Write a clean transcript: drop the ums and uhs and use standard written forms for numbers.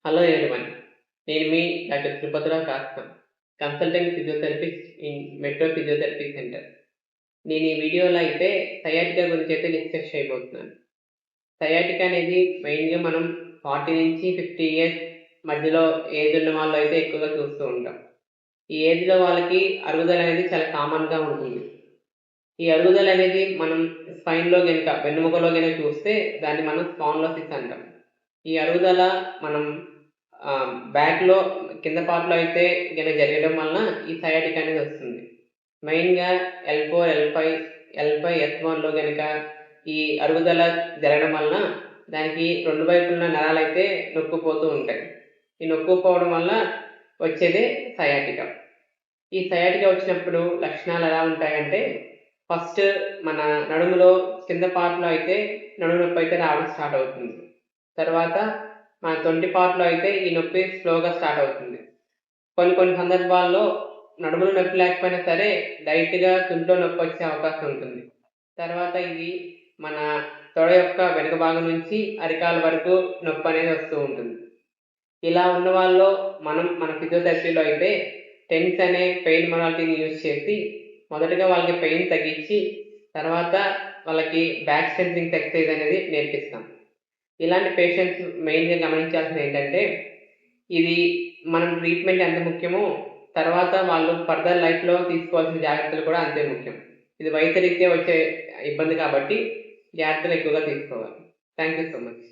Hello everyone. నేను మీ doctor Tirupatirao Kastam, consultant physiotherapist in metro physiotherapy centre. నేను ఈ వీడియోలో అయితే సయాటికా గురించి అయితే డిస్కస్ చేయబోతున్నాను. సయాటికా అనేది మెయిన్గా మనం 40 నుంచి 50 ఇయర్స్ మధ్యలో ఏజ్ ఉన్న వాళ్ళు అయితే ఎక్కువగా చూస్తూ ఉంటాం. ఈ ఏజ్లో వాళ్ళకి అరుగుదల అనేది చాలా కామన్గా ఉంటుంది. ఈ అరుగుదల అనేది మనం స్పైన్లో గనుక వెన్నుముకలో గనుక చూస్తే దాన్ని మనం స్పాండిలోసిస్ అంటాం. ఈ అరుగుదల మనం బ్యాక్‌లో కింద పార్ట్‌లో అయితే గనక జరగడం వలన ఈ సయాటికా అనేది వస్తుంది. మెయిన్‌గా L4, L5, S1లో గనక ఈ అరుగుదల జరగడం వలన దానికి 2 వైపుల నరాలైతే నొక్కుపోతూ ఉంటాయి. ఈ నొక్కుపోవడం వల్ల వచ్చేదే సయాటికా. ఈ సయాటికా వచ్చినప్పుడు లక్షణాలు ఎలా ఉంటాయంటే, ఫస్ట్ మన నడుములో కింద పార్ట్‌లో అయితే నడుము నొప్పి అయితే రావడం స్టార్ట్ అవుతుంది. తర్వాత మన తొంటి పార్ట్‌లో అయితే ఈ నొప్పి స్లోగా స్టార్ట్ అవుతుంది. కొన్ని సందర్భాల్లో నడుములో నొప్పి లేకపోయినా సరే లైట్‌గా తుంటిలో నొప్పి వచ్చే అవకాశం ఉంటుంది. తర్వాత ఇది మన తొడ యొక్క వెనుక భాగం నుంచి అరికాల వరకు నొప్పి అనేది వస్తూ ఉంటుంది. ఇలా ఉన్న వాళ్ళలో మనం మన ఫిజియోథెరపీలో అయితే టెన్స్ అనే పెయిన్ మొడాలిటీని యూజ్ చేసి మొదటగా వాళ్ళకి పెయిన్ తగ్గించి తర్వాత వాళ్ళకి బ్యాక్ స్ట్రెంథెనింగ్ ఎక్సర్సైజ్ అనేది నేర్పిస్తాం. ఇలాంటి పేషెంట్స్ మెయిన్‌గా గమనించాల్సింది ఏంటంటే, ఇది మనం ట్రీట్మెంట్ ఎంత ముఖ్యమో తర్వాత వాళ్ళు ఫర్దర్ లైఫ్‌లో తీసుకోవాల్సిన జాగ్రత్తలు కూడా అంతే ముఖ్యం. ఇది వయసు రీత్యా వచ్చే ఇబ్బంది కాబట్టి జాగ్రత్తలు ఎక్కువగా తీసుకోవాలి. Thank you so much.